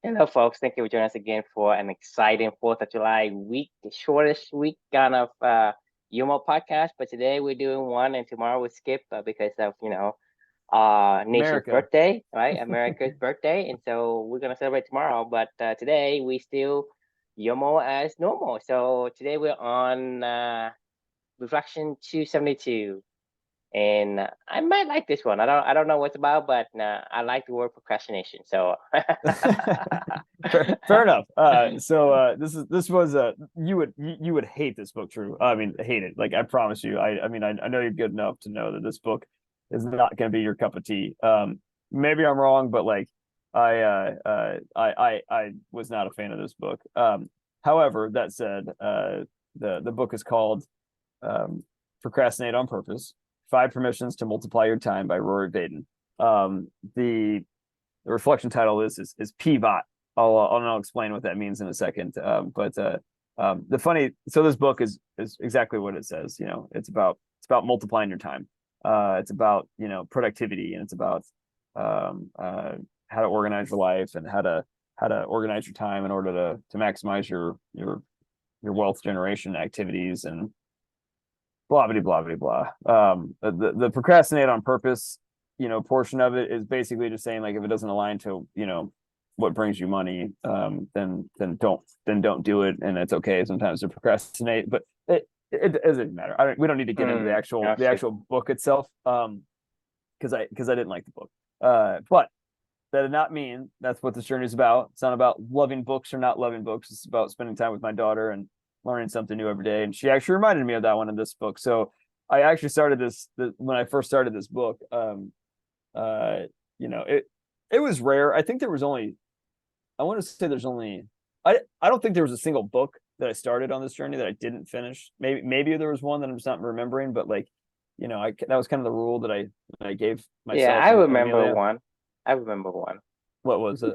Hello, folks. Thank you for joining us again for an exciting 4th of July week, the shortest week kind of Yoml podcast. But today we're doing one, and tomorrow we skip because of nation's America. birthday, right? America's birthday, and so we're gonna celebrate tomorrow. But today we still Yoml as normal. So today we're on reflection 272. And I might like this one. I don't know what's about, but I like the word procrastination. So Fair enough. This was you would hate this book, True. I mean, hate it. Like I promise you. I know you're good enough to know that this book is not going to be your cup of tea. Maybe I'm wrong, but like I was not a fan of this book. However, that said, the book is called Procrastinate on Purpose: Five Permissions to Multiply Your Time by Rory Vaden. The reflection title is PVOT. I'll explain what that means in a second. The funny, so this book is exactly what it says. You know, it's about multiplying your time. It's about productivity, and it's about how to organize your life and how to organize your time in order to maximize your wealth generation activities and blah blah blah blah blah. The procrastinate on purpose portion of it is basically just saying, like, if it doesn't align to what brings you money, then don't do it, and it's okay sometimes to procrastinate, but it doesn't matter. We don't need to get into the actual book itself, because I didn't like the book, but that did not mean that's what this journey is about. It's not about loving books or not loving books. It's about spending time with my daughter and learning something new every day. And she actually reminded me of that one in this book. So I actually started this when I first started this book. It was rare. I think there was only, I want to say there's only, I don't think there was a single book that I started on this journey that I didn't finish. Maybe there was one that I'm just not remembering, but like, that was kind of the rule that I gave myself. Yeah, I and remember Amelia. one. I remember one. What was it?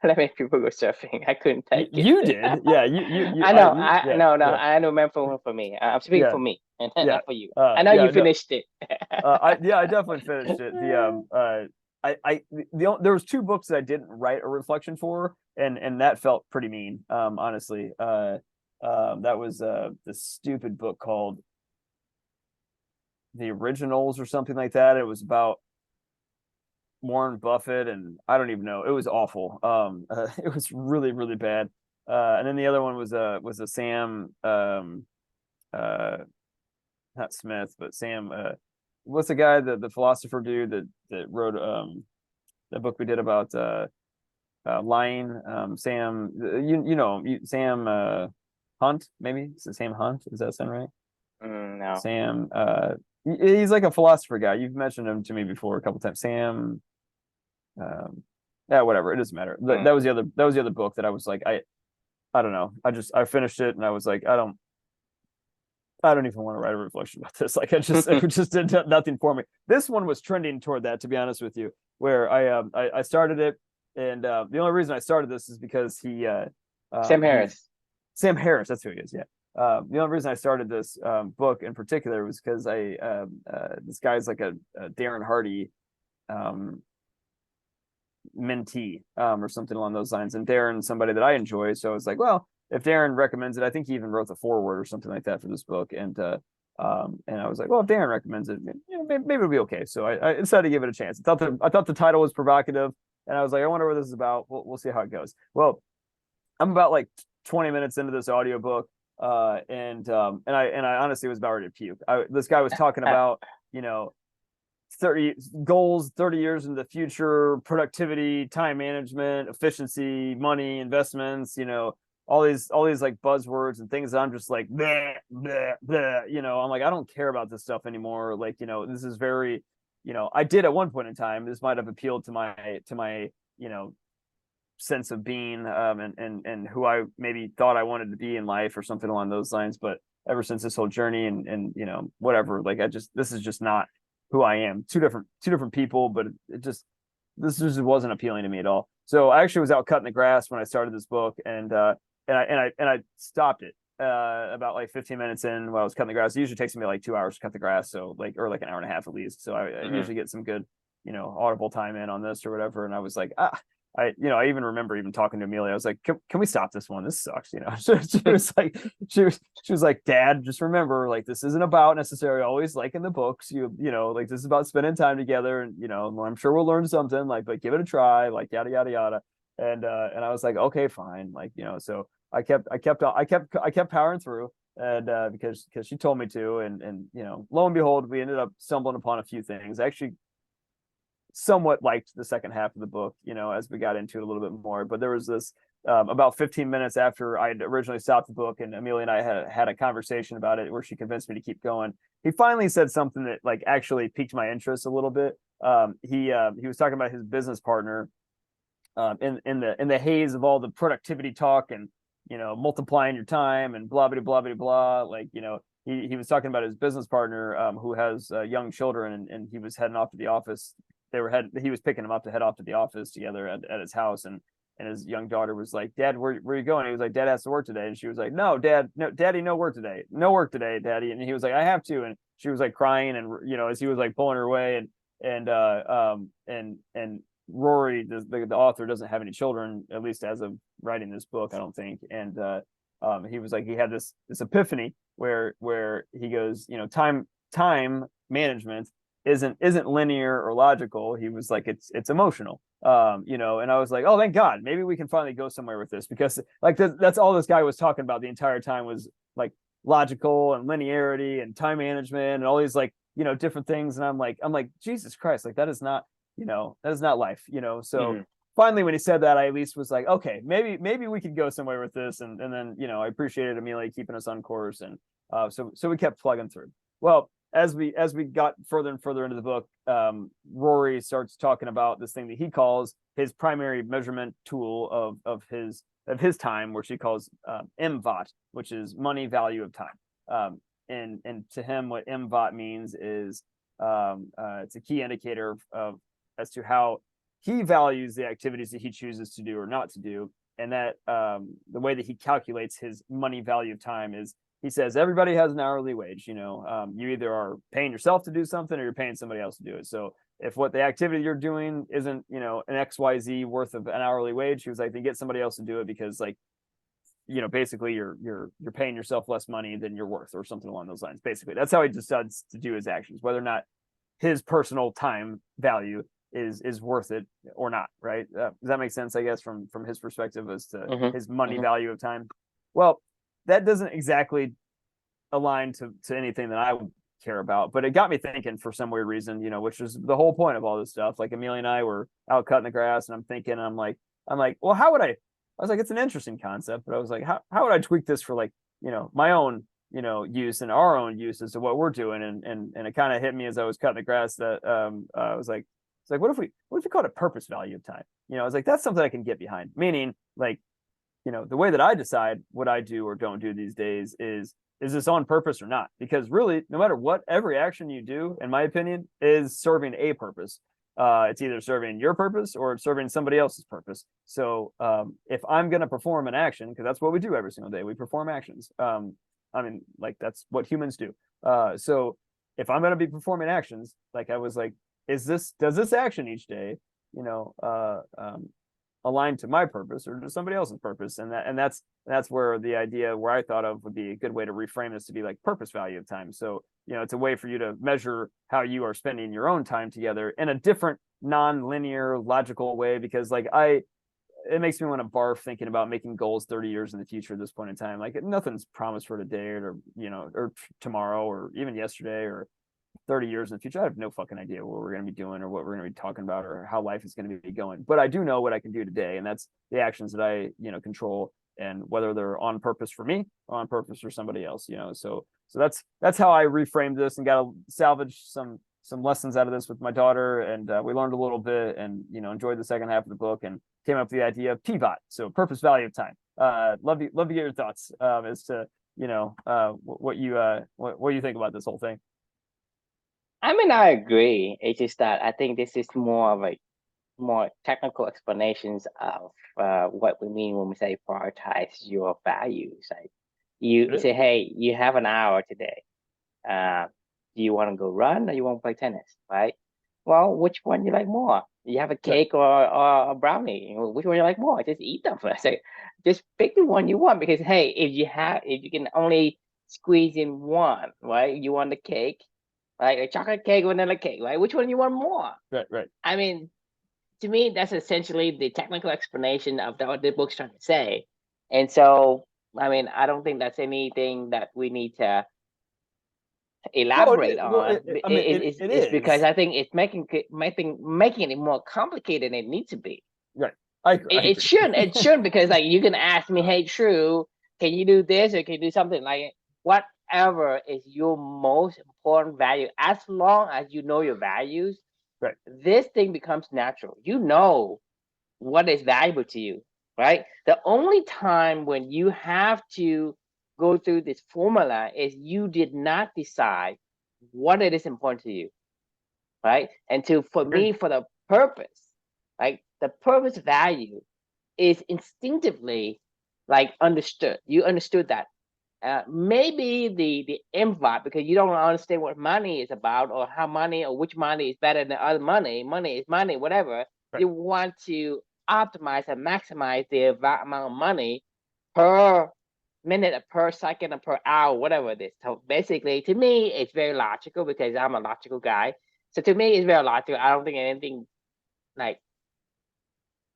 That made people go surfing. I couldn't take it. You did, yeah. You. I know. Yeah, No, yeah, I don't remember one for me. I'm speaking yeah, for me, and yeah. not for you. I know you Yeah. No, finished it. I definitely finished it. There was two books that I didn't write a reflection for, and that felt pretty mean. Honestly, that was the stupid book called The Originals or something like that. It was about Warren Buffett, and I don't even know. It was awful. It was really, really bad. And then the other one was a Sam, not Smith, but Sam. What's the guy, the philosopher dude that wrote the book we did about lying? Sam, Sam Hunt, maybe. Is it Sam Hunt? Does that sound right? No. Sam. He's like a philosopher guy. You've mentioned him to me before a couple times. Sam. Yeah, whatever. It doesn't matter. That was the other book that I was like, I don't know. I finished it and I was like, I don't even want to write a reflection about this. Like, it just did nothing for me. This one was trending toward that, to be honest with you, where I started it, and the only reason I started this is because Sam Harris. Sam Harris, that's who he is. Yeah. The only reason I started this book in particular was because this guy's like a Darren Hardy mentee, or something along those lines, and Darren's somebody that I enjoy, so I was like, well, if Darren recommends it, I think he even wrote the foreword or something like that for this book, and I was like, well, if Darren recommends it, maybe it'll be okay. So I decided to give it a chance. I thought the title was provocative, and I was like, I wonder what this is about. We'll see how it goes. Well, I'm about like 20 minutes into this audiobook, and I honestly was about ready to puke. This guy was talking about 30 goals, 30 years in the future, productivity, time management, efficiency, money, investments, all these like buzzwords and things that I'm just like, bleh, bleh, bleh, I'm like, I don't care about this stuff anymore. Like, this is very, I did at one point in time. This might have appealed to my sense of being, and who I maybe thought I wanted to be in life or something along those lines. But ever since this whole journey and whatever, like, this is just not who I am. Two different people, but this just wasn't appealing to me at all. So I actually was out cutting the grass when I started this book, and I stopped it about like 15 minutes in while I was cutting the grass. It usually takes me like 2 hours to cut the grass, so or like an hour and a half at least. So I usually get some good, audible time in on this or whatever. And I was like, I even remember even talking to Amelia. I was like, can we stop this one? This sucks. She was like, she was like, Dad, just remember, like, this isn't about necessarily always like in the books. Like, this is about spending time together, and I'm sure we'll learn something. Like, but give it a try. Like, yada yada yada. And I was like, okay, fine. Like, so I kept powering through, and because she told me to, and lo and behold, we ended up stumbling upon a few things. I actually somewhat liked the second half of the book, as we got into it a little bit more. But there was this about 15 minutes after I had originally stopped the book, and Amelia and I had a conversation about it where she convinced me to keep going. He finally said something that like actually piqued my interest a little bit. He was talking about his business partner in the haze of all the productivity talk and multiplying your time and blah blah blah blah blah. Like he was talking about his business partner who has young children, and he was heading off to the office. He was picking him up to head off to the office together at his house, and his young daughter was like, Dad, where are you going? He was like, Dad has to work today. And she was like, no, Dad, no, Daddy, no work today, Daddy. And he was like, I have to. And she was like crying, and as he was like pulling her away, and Rory, the author, doesn't have any children, at least as of writing this book, I don't think. And he was like, he had this epiphany where he goes, time management isn't linear or logical. He was like, it's emotional. And I was like, oh, thank God, maybe we can finally go somewhere with this, because like that's all this guy was talking about the entire time, was like logical and linearity and time management and all these like different things. And I'm like Jesus Christ, like that is not life. So Mhm. finally when he said that, I at least was like, okay, maybe we could go somewhere with this. And then I appreciated Amelia keeping us on course, and so we kept plugging through. Well, as we got further and further into the book, Rory starts talking about this thing that he calls his primary measurement tool of his time, which he calls MVOT, which is money value of time. And to him, what MVOT means is it's a key indicator of as to how he values the activities that he chooses to do or not to do. And that the way that he calculates his money value of time is, he says everybody has an hourly wage. You either are paying yourself to do something or you're paying somebody else to do it. So if what the activity you're doing isn't an XYZ worth of an hourly wage, he was like, then get somebody else to do it, because like basically you're paying yourself less money than you're worth, or something along those lines. Basically, that's how he decides to do his actions, whether or not his personal time value is worth it or not. Right? Does that make sense? I guess from his perspective as to Mhm. his money Mhm. value of time. Well, that doesn't exactly align to anything that I care about, but it got me thinking for some weird reason, which is the whole point of all this stuff. Like Amelia and I were out cutting the grass, and I'm thinking, I'm like, well, how would I was like, it's an interesting concept, but I was like, how would I tweak this for like, my own, use and our own use as to what we're doing? And it kind of hit me as I was cutting the grass that I was like, it's like, what if we called it purpose value of time? I was like, that's something I can get behind. Meaning, like, the way that I decide what I do or don't do these days is this on purpose or not? Because really, no matter what, every action you do, in my opinion, is serving a purpose. It's either serving your purpose or it's serving somebody else's purpose. So if I'm going to perform an action, because that's what we do every single day, we perform actions. I mean, like that's what humans do. So if I'm going to be performing actions, like I was like, does this action each day, you know, uh, um, aligned to my purpose or to somebody else's purpose? And that's where the idea where I thought of would be a good way to reframe this to be like purpose value of time. So it's a way for you to measure how you are spending your own time together in a different non-linear logical way, because like it makes me want to barf thinking about making goals 30 years in the future at this point in time. Like nothing's promised for today or or tomorrow or even yesterday or 30 years in the future. I have no fucking idea what we're going to be doing or what we're going to be talking about or how life is going to be going. But I do know what I can do today, and that's the actions that I, control, and whether they're on purpose for me or on purpose for somebody else, So that's how I reframed this and got to salvage some lessons out of this with my daughter, and we learned a little bit, and enjoyed the second half of the book, and came up with the idea of PVOT, so purpose value of time. Love to get your thoughts as to what you think about this whole thing. I mean, I agree. It's just that I think this is more of a more technical explanations of what we mean when we say prioritize your values. Like It you say, is. hey, you have an hour today. Uh, do you want to go run or you want to play tennis, right? Well, which one you like more? You have a Right. cake or a brownie. Which one you like more? Just eat them. I say, just pick the one you want because hey, if you can only squeeze in one, right? You want the cake, right? A chocolate cake, vanilla cake, right? Which one you want more? Right. Right. I mean, to me, that's essentially the technical explanation of what the book's trying to say. And so, I mean, I don't think that's anything that we need to No, elaborate well, on. I mean, it It's because is I think it's making it more complicated than it needs to be. right. I It agree. shouldn't. It shouldn't because like you can ask me, hey, True, can you do this or can you do something like whatever is your most important value? As long as you know your values, Right. this thing becomes natural. You know what is valuable to you, right? The only time when you have to go through this formula is you did not decide what it is important to you, right? And to for Agree. me, for the purpose, like the purpose value is instinctively like understood. You understood that. Maybe the invite because you don't understand what money is about or how money or which money is better than other money. Money is money, whatever. Right. You want to optimize and maximize the amount of money per minute or per second or per hour, whatever it is. So basically, to me, it's very logical because I'm a logical guy. So to me, it's very logical. I don't think anything like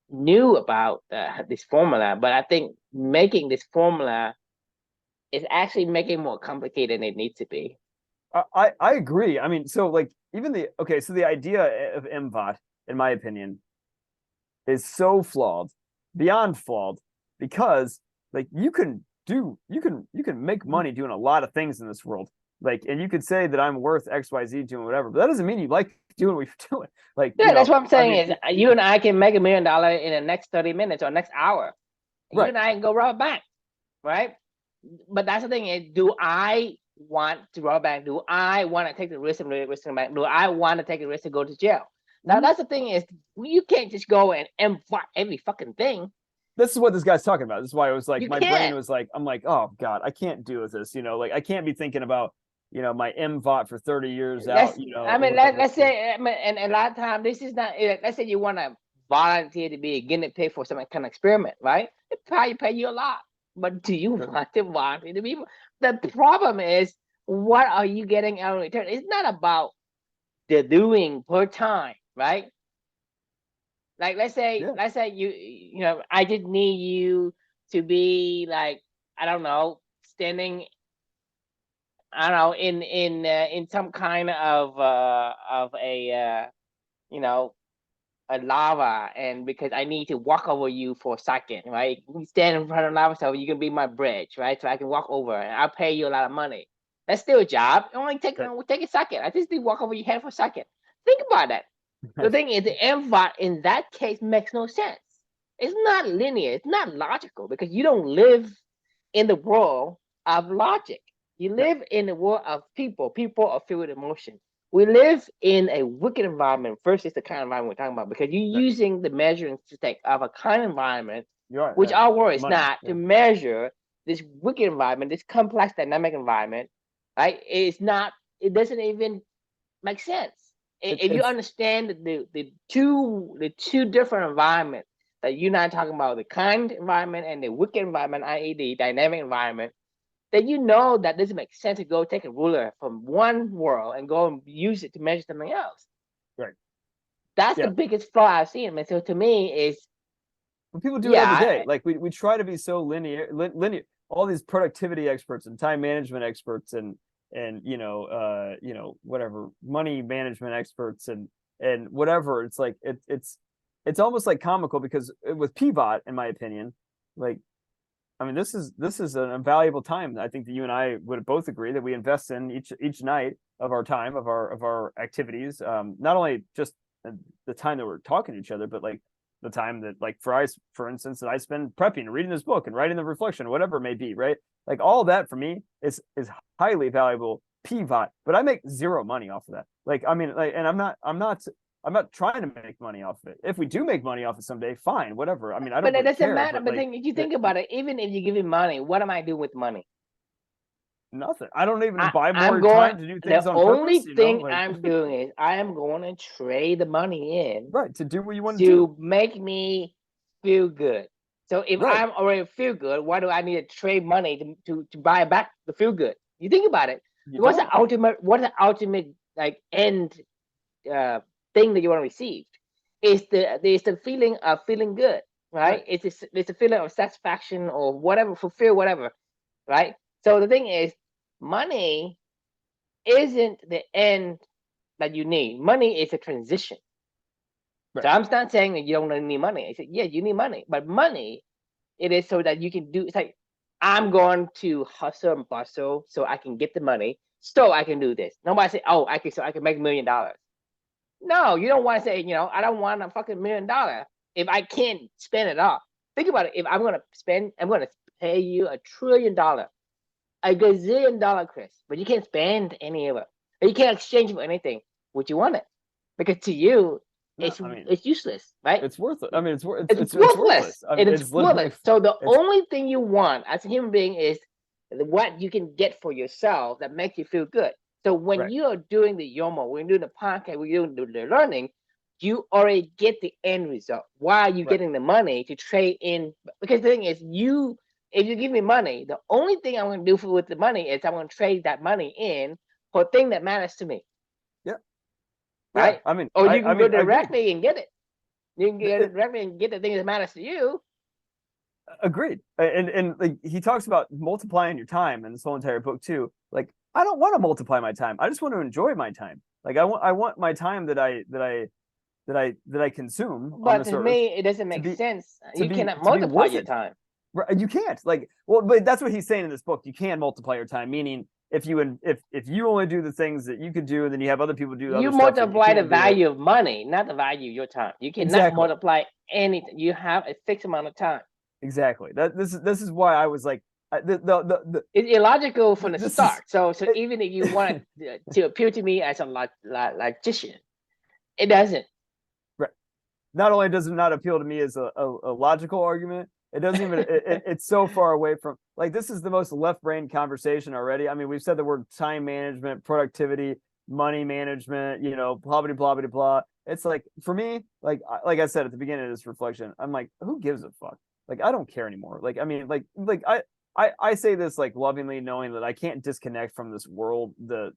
new about this formula, but I think making this formula is actually making it more complicated than it needs to be. I agree. I mean, so like even the okay, so the idea of MVOT, in my opinion, is so flawed, beyond flawed, because like you can make money doing a lot of things in this world. Like, and you could say that I'm worth XYZ doing whatever, but that doesn't mean you like doing what you're doing. Like, Yeah, that's what I'm I saying mean, is you and I can make $1 million in the next 30 minutes or next hour. You right. and I can go rob a bank, right? But that's the thing is, do I want to rob a bank? Do I want to take the risk of the bank? Do I want to take the risk to go to jail? Now Mhm. that's the thing is you can't just go and fight every fucking thing. This is what this guy's talking about. This is why it was like You my brain can't. was like, I'm like, oh God, I can't deal with this. Like I can't be thinking about, my MVOT for 30 years out, Let's I or mean whatever. let's say I mean, and a lot of times this is not let's say you want to volunteer to be a guinea pig for some kind of experiment, right? It probably pay you a lot, but do you Sure. want to volunteer to be? The problem is what are you getting out in return? It's not about the doing per time, right? Like Yeah. let's say you know I just need you to be like I don't know standing I don't know in some kind of a you know a lava and because I need to walk over you for a second, right? You stand in front of lava so you can be my bridge, right? So I can walk over and I'll pay you a lot of money. That's still a job. It only Right. take a second. I just need to walk over your head for a second. Think about that. The Right. thing is the MVOT in that case makes no sense. It's not linear, it's not logical because you don't live in the world of logic. You Yeah. live in the world of people. People are filled with emotion. We live in a wicked environment versus the kind of environment we're talking about because you're Right. using the measuring stick of a kind of environment, You are. which Yeah. our world is Money. not, Yeah. to measure this wicked environment, this complex dynamic environment, right? It's not, it doesn't even make sense. If you It's understand the two different environments that you're not talking about, the kind environment and the wicked environment, i.e., the dynamic environment, then you know that doesn't make sense to go take a ruler from one world and go and use it to measure something else. right. That's the Yeah. biggest flaw I've seen. And so to me, is But people do it every day. yeah, Like we try to be so linear. All these productivity experts and time management experts and whatever money management experts and whatever. It's like it's almost like comical because with pivot, in my opinion, like I mean, this is an invaluable time. I think that you and I would both agree that we invest in each night of our time of our activities. Not only just the time that we're talking to each other, but like the time that like for instance, that I spend prepping, reading this book, and writing the reflection, whatever it may be. Right, like all that for me is highly valuable pivot. But I make zero money off of that. Like I mean, like, and I'm not trying to make money off of it. If we do make money off it someday, fine, whatever. I mean, I but don't it really doesn't care. matter. But But like then if you that, think about it, even if you give me money, what am I doing with money? Nothing. I don't even I, buy I'm more going. time to do The things on purpose. only You know, thing like I'm doing is I am going to trade the money in right to do what you want to do. to make me feel good. So if Right. I'm already feel good, why do I need to trade money to buy back the feel good? You think about it. You What's the don't. ultimate? What's the ultimate like end uh, thing that you want to receive? It's the feeling of feeling good, right? Right. It's a feeling of satisfaction or whatever, fulfill whatever, right? So the thing is, money isn't the end that you need. Money is a transition. So Right. I'm not saying that you don't need money. I said, yeah, you need money, but money it is so that you can do. It's like I'm going to hustle and bustle so I can get the money, so I can do this. Nobody say, oh, I can make $1 million. No, you don't want to say, I don't want a fucking $1 million if I can't spend it all. Think about it. If I'm gonna pay you $1 trillion, a gazillion dollar, Chris, but you can't spend any of it. You can't exchange it for anything. Would you want it? Because to you, No, I mean it's useless, right? it's worth it. I mean It's it's worthless. worthless. I mean It is it's worthless. literally So the it's only thing you want as a human being is what you can get for yourself that makes you feel good. So when right. you're doing the Yoml, when you're doing the podcast, when you're doing the learning, you already get the end result. Why are you Right. getting the money to trade in? Because the thing is, if you give me money, the only thing I'm going to do with the money is I'm going to trade that money in for a thing that matters to me, Yeah. Yeah. right? Or you I can go mean agreed. directly and get it. You can get it It, directly and get the thing that matters to you. agreed. And like he talks about multiplying your time in this whole entire book too. Like I don't want to multiply my time. I just want to enjoy my time. Like I want my time that I consume on But this to earth me, it doesn't to make be sense. You cannot to be multiply worth your it. time. Right. You can't. Like well, but that's what he's saying in this book. You can multiply your time, meaning if you only do the things that you could do, and then you have other people do the You other stuff that you multiply the can't do. value of money, not the value of your time. You cannot Exactly. multiply anything. You have a fixed amount of time. Exactly. That this is why I was like It's illogical from the this is start. So even if you want to appeal to me as a logician, it doesn't. right. Not only does it not appeal to me as a logical argument, it doesn't even it's so far away from like this is the most left brain conversation already. I mean, we've said the word time management, productivity, money management, blah blah blah blah blah. It's like for me, like I said at the beginning of this reflection, I'm like, who gives a fuck? Like I don't care anymore. Like I mean, like I say this like lovingly, knowing that I can't disconnect from this world, the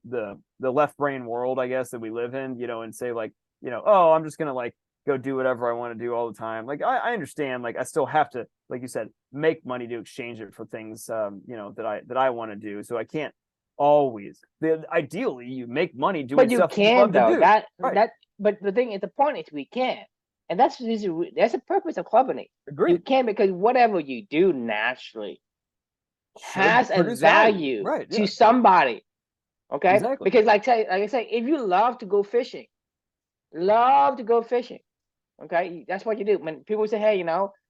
left brain world, I guess, that we live in, and say like, oh, I'm just gonna like go do whatever I want to do all the time. Like I understand, like I still have to, like you said, make money to exchange it for things, that I want to do. So I can't always. Ideally, you make money doing But you stuff that you can love to though. do. Right. But the thing is, the point is, we can, and that's the purpose of clubbing. You Agreed. can because whatever you do naturally Should has a produce value. value Right. to Yeah. somebody. Okay, Exactly. because like I say, if you love to go fishing, love to go fishing. Okay, that's what you do. When people say, "Hey,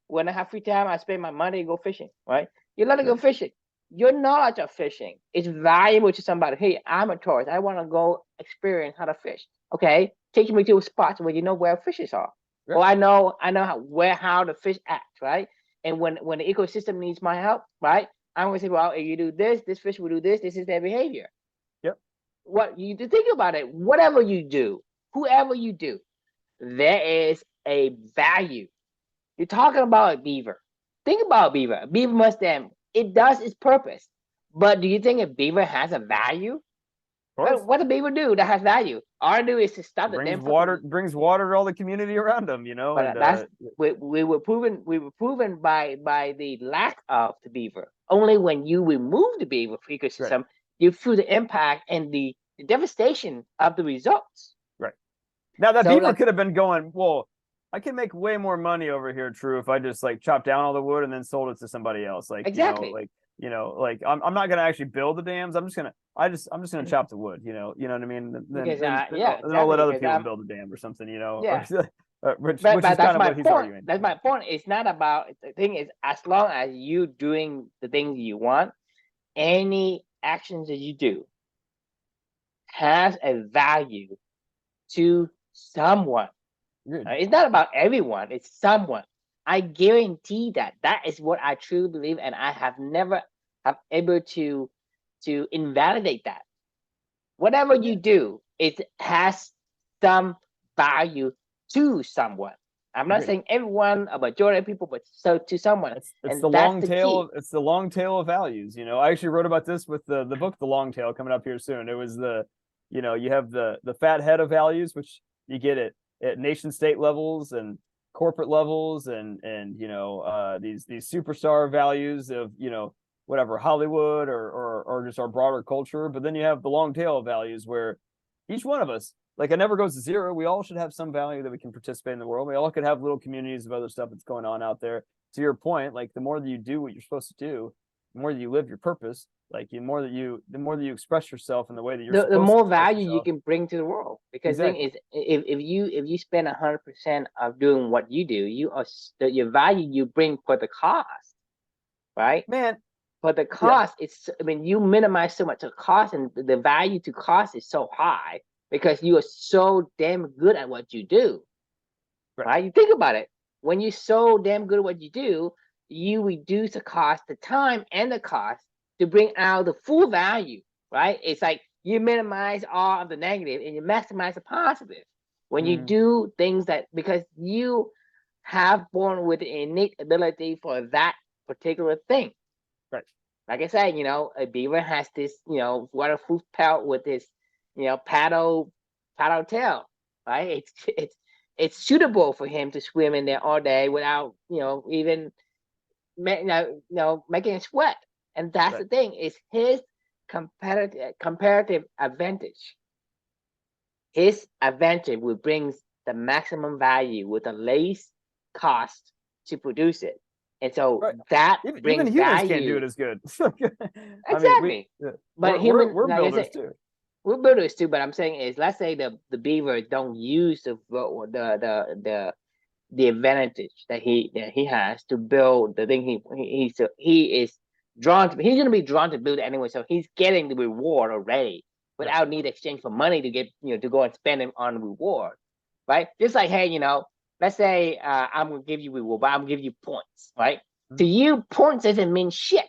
when I have free time, I spend my money to go fishing." Right? You love to go Right. fishing. Your knowledge of fishing is valuable to somebody. Hey, I'm a tourist. I want to go experience how to fish. Okay, take me to spots where you know where fishes are. Right. Or I know how the fish act. Right? And when the ecosystem needs my help, right? I'm gonna say, well, if you do this, this fish will do this. This is their behavior. Yep. What you think about it? Whatever you do, whoever you do, there is a value. You're talking about a beaver. Think about a beaver. A beaver must then it does its purpose. But do you think a beaver has a value? Of course. What a beaver do that has value? All I do is to stop the damn fucking. Brings water to all the community around them. And But that's we were proven by the lack of the beaver. Only when you remove the beaver from right. ecosystem, you feel the impact and the devastation of the results. Right. Now that So beaver like could have been going, well, I can make way more money over here, True, if I just like chop down all the wood and then sold it to somebody else. Like, exactly. like I'm not gonna actually build the dams. I'm just gonna chop the wood, you know what I mean? Because yeah, Then I'll let exactly. other Because people I'm build the dam or something, or yeah. But which is that's kind of my what he's point. arguing. That's my point. It's not about the thing is as long as you doing the things you want, any actions that you do has a value to someone. Good. It's not about everyone. It's someone. I guarantee that is what I truly believe, and I have never have able to invalidate that. Whatever you do, it has some value to someone. I'm not Agreed. saying everyone, a majority of people, but so to someone. It's And the that's long the tail key. of it's the long tail of values. I actually wrote about this with the book The Long Tail coming up here soon. It was you have the fat head of values, which you get at nation state levels and corporate levels, and these superstar values of whatever Hollywood or just our broader culture. But then you have the long tail of values where each one of us, like, it never goes to zero. We all should have some value that we can participate in the world. We all could have little communities of other stuff that's going on out there. To your point, like, the more that you do what you're supposed to do, the more that you live your purpose, like the more that you express yourself in the way that you're The supposed to more express value you yourself. can bring to the world, because the thing Exactly. is, if you spend 100% of doing what you do, your value you bring for the cost, right? Man, But the yeah, cost is, I mean, you minimize so much of cost, and the value to cost is so high because you are so damn good at what you do, right. right? You think about it. When you're so damn good at what you do, you reduce the cost, the time, and the cost to bring out the full value, right? It's like you minimize all of the negative and you maximize the positive when you Mm, do things that, because you have born with an innate ability for that particular thing. right. Like I said, a beaver has this, waterproof pelt with this, paddle tail, right? It's suitable for him to swim in there all day without, even making it sweat. And that's Right. the thing, is his comparative advantage. His advantage will bring the maximum value with the least cost to produce it. And so Right. that Even brings humans can't do it value. as good. I mean, Exactly. But we're like I builders said, too. we're builders too. But I'm saying is, let's say the beaver don't use the advantage that he has to build the thing he is drawn to. He's gonna be drawn to build it anyway. So he's getting the reward already Right. without need to exchange for money to get to go and spend it on reward, right? Just like, hey, let's say I'm gonna give you reward, but I'm gonna give you points, right? To Mhm. you, points doesn't mean shit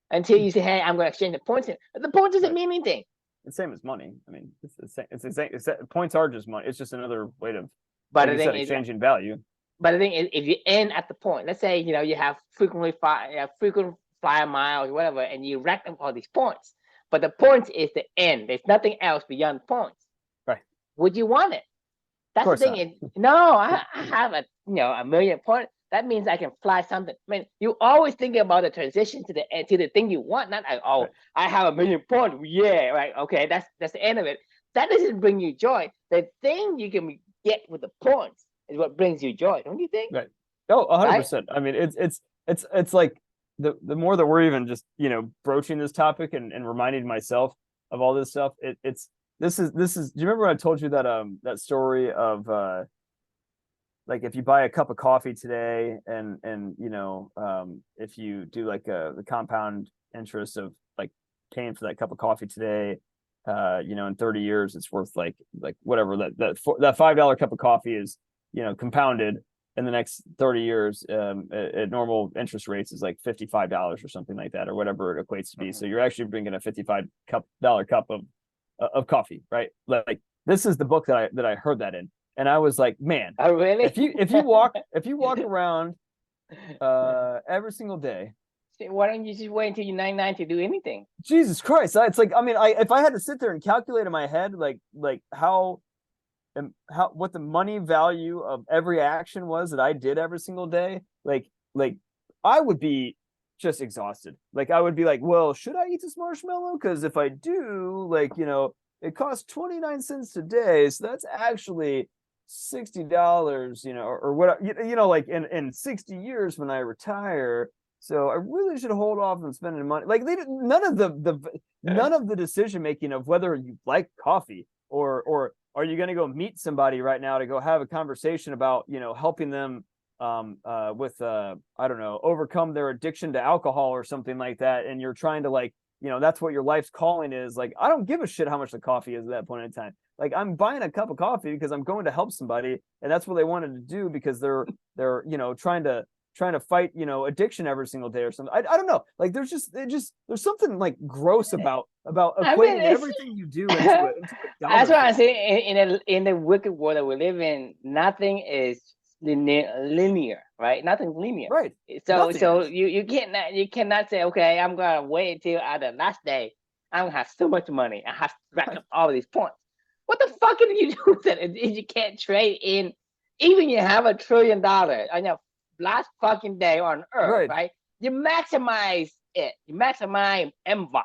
until you say, hey, I'm gonna exchange the points. The points doesn't Right. mean anything. It's same as money. I mean, it's the same. Points are just money. It's just another way to, But like the you thing said, is, exchanging value. if you end at the point, let's say you have frequent flyer miles or whatever, and you rack them all these points, but the points is the end. There's nothing else beyond points. Right. Would you want it? Of That's the course thing. not. Is no, I have a million points. That means I can fly something. I mean, you always thinking about the transition to the thing you want, not like, oh, Right. I have a million points. Yeah, right. Okay, that's the end of it. That doesn't bring you joy. The thing you can get with the points is what brings you joy, don't you think? Right. Oh, Right? 100%. I mean, it's like the more that we're even just, broaching this topic and reminding myself of all this stuff, it's this is do you remember when I told you that story of like, if you buy a cup of coffee today and if you do like the compound interest of, like, paying for that cup of coffee today, in 30 years it's worth like whatever that $5 cup of coffee is, compounded in the next 30 years, at normal interest rates is like $55 or something like that, or whatever it equates to be. So you're actually bringing a $55 cup of coffee, right? Like, this is the book that I heard that in, and I was like, man, Oh, really? if you walk around every single day, Why don't you just wait until you're 99 to do anything? Jesus Christ, it's like, I mean, if I had to sit there and calculate in my head, like how what the money value of every action was that I did every single day, like I would be just exhausted. Like, I would be like, well, should I eat this marshmallow? Because if I do, like, it costs 29 cents today, so that's actually $60, or what, like, in 60 years when I retire. So I really should hold off on spending money. Like, none of the decision making of whether you like coffee, or are you going to go meet somebody right now to go have a conversation about, helping them with I don't know, overcome their addiction to alcohol or something like that, and you're trying to, like, that's what your life's calling is. Like, I don't give a shit how much the coffee is at that point in time. Like, I'm buying a cup of coffee because I'm going to help somebody, and that's what they wanted to do, because they're trying to trying to fight, addiction every single day or something. I don't know. Like there's there's something like gross about I mean, equating it's everything you do into a that's dollar why I figure. say in the wicked world that we live in, nothing is linear, right? Nothing's linear. Right. So Nothing is. you cannot say, okay, I'm gonna wait until the last day. I'm gonna have so much money. I have to rack Right. up all these points. What the fuck can you do with it if you can't trade in? Even you have $1 trillion on your last fucking day on Earth, Right. right? You maximize it. You maximize MVOT.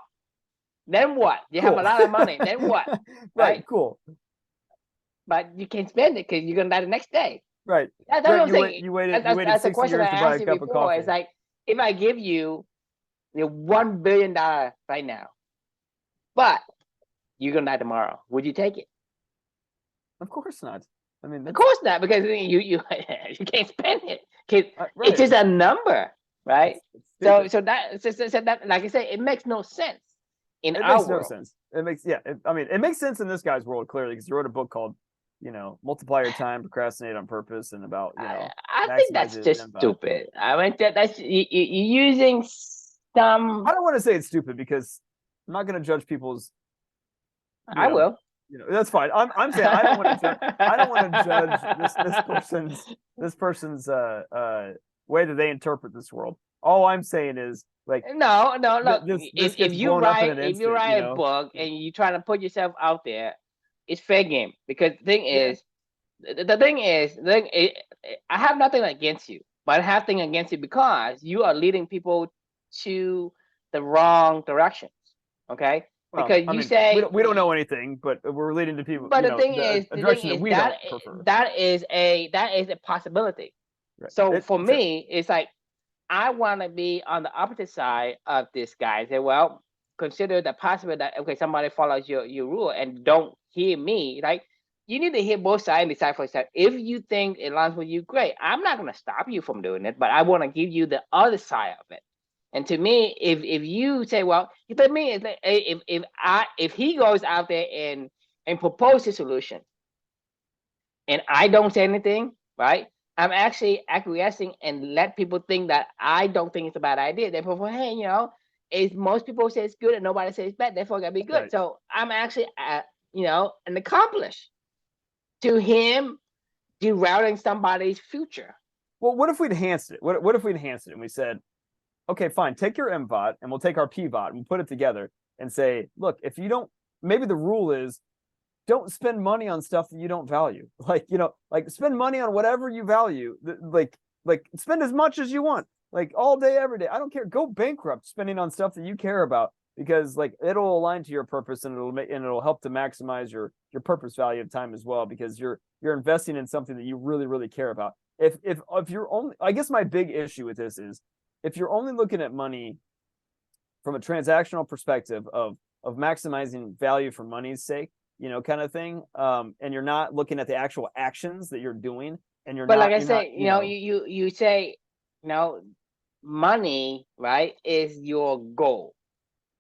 Then what? You have a Cool. lot of money. Then what? Right. Right? Cool. But you can't spend it because you're gonna die the next day. Right. That's what Right. I'm saying. You waited That's a 60 question I years to buy asked a you cup of before. It's coffee. like if I give you, $1 billion right now, but you're gonna die tomorrow, would you take it? Of course not. I mean, Of that's course not, because you can't spend it. It's right. just a number, right? It's stupid. So that, like I say, it makes no sense in It our makes no world. sense. It makes I mean, it makes sense in this guy's world clearly because he wrote a book called, multiply your time, procrastinate on purpose, and about I think that's maximizing just MBOT. stupid. I mean, that's you using some. I don't want to say it's stupid because I'm not going to judge people's, I will. that's fine. I'm saying I don't want to judge. I don't want to judge this person's way that they interpret this world. All I'm saying is like No, look. this gets blown up in an If you instant. write a book and you trying to put yourself out there, it's fair game. Because the thing Yeah. is, I have nothing against you, but I have thing against you because you are leading people to the wrong directions. Okay, Well, because I you mean, we don't know anything, but we're leading to people, but a the thing direction that is we don't prefer. that is a possibility. Right. So for Sure. me, it's like I want to be on the opposite side of this guy. Say, well, consider the possibility that okay, somebody follows your rule and don't hear me. Like you need to hear both sides and decide for yourself. If you think it aligns with you, great. I'm not going to stop you from doing it, but I want to give you the other side of it. And to me, if you say, well, to me, if he goes out there and propose a solution, and I don't say anything, right? I'm actually acquiescing and let people think that I don't think it's a bad idea. Therefore, hey, it's most people say it's good and nobody says it's bad. Therefore, it gotta be good. Right. So I'm actually, an accomplice to him derailing somebody's future. Well, what if we enhanced it? What if we enhanced it and we said, okay, fine, take your MVOT and we'll take our PVOT and we'll put it together and say, look, if you don't, maybe the rule is don't spend money on stuff that you don't value. Like, like spend money on whatever you value. Like spend as much as you want, like all day, every day. I don't care. Go bankrupt spending on stuff that you care about because like it'll align to your purpose and it'll help to maximize your purpose value of time as well because you're investing in something that you really, really care about. If you're only, I guess my big issue with this is if you're only looking at money from a transactional perspective of maximizing value for money's sake, kind of thing, and you're not looking at the actual actions that you're doing, and But like I you're not, say, you say, money, right, is your goal.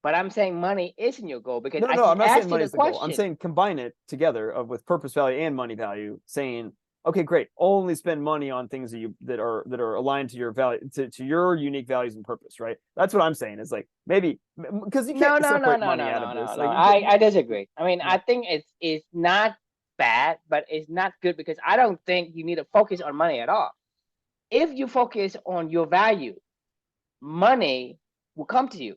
But I'm saying money isn't your goal because no, I no, I'm just not saying asked you money the is the goal. I'm question. saying combine it together with purpose value and money value, saying, okay, great, only spend money on things that are aligned to your value, to your unique values and purpose, right? That's what I'm saying is like maybe because you can't separate money out of this. Like I disagree. I mean, I yeah. think it's not bad, but it's not good because I don't think you need to focus on money at all. If you focus on your value, money will come to you.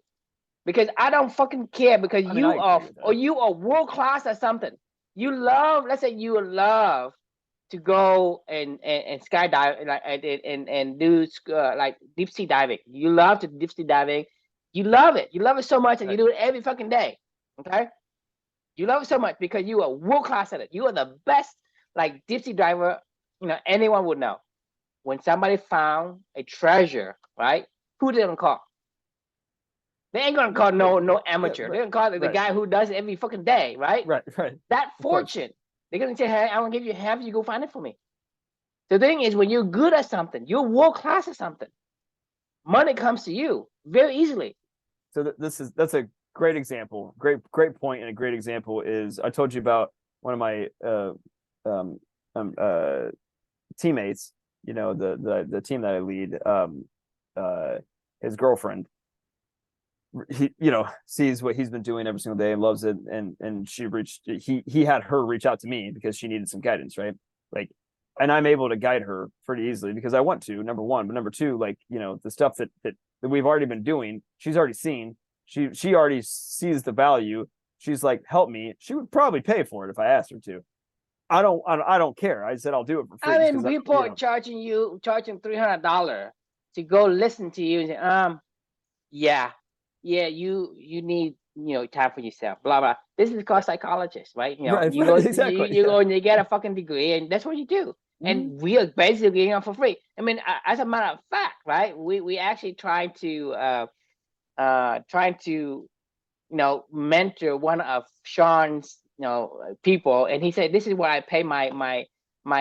Because I don't fucking care because I mean, I agree with that. you are world class or something. You love, let's say you love to go and skydive like and do like deep sea diving. You love to deep sea diving. You love it. You love it so much that you Right. do it every fucking day. Okay. You love it so much because you are world class at it. You are the best like deep sea diver. Anyone would know. When somebody found a treasure, right? Who they gonna call? They ain't gonna call no Yeah, amateur. right, They're gonna call the right, guy who does it every fucking day, right? right. That Of course. fortune. They're gonna say, hey, I'm gonna give you half, you go find it for me. The thing is, when you're good at something, you're world class at something, money comes to you very easily. So that's a great example. Great point, and a great example is I told you about one of my um, teammates. you know, the team that I lead, his girlfriend, he, you know, sees what he's been doing every single day and loves it, and he had her reach out to me because she needed some guidance, right? Like, and I'm able to guide her pretty easily because I want to, number one, but number two, like, you know, the stuff that we've already been doing, she's already seen. She already sees the value. She's like, help me. She would probably pay for it if I asked her to. I don't care. I said I'll do it for free. I mean, people are charging $300 to go listen to you and say, yeah, you need, you know, time for yourself, blah blah. This is called psychologist, right? You know, Right, you go, exactly. you go and you get a fucking degree, and that's what you do. And we are basically, you know, for free. I mean, as a matter of fact, right? We actually trying to you know, mentor one of Sean's, you know, people, and he said, this is what I pay my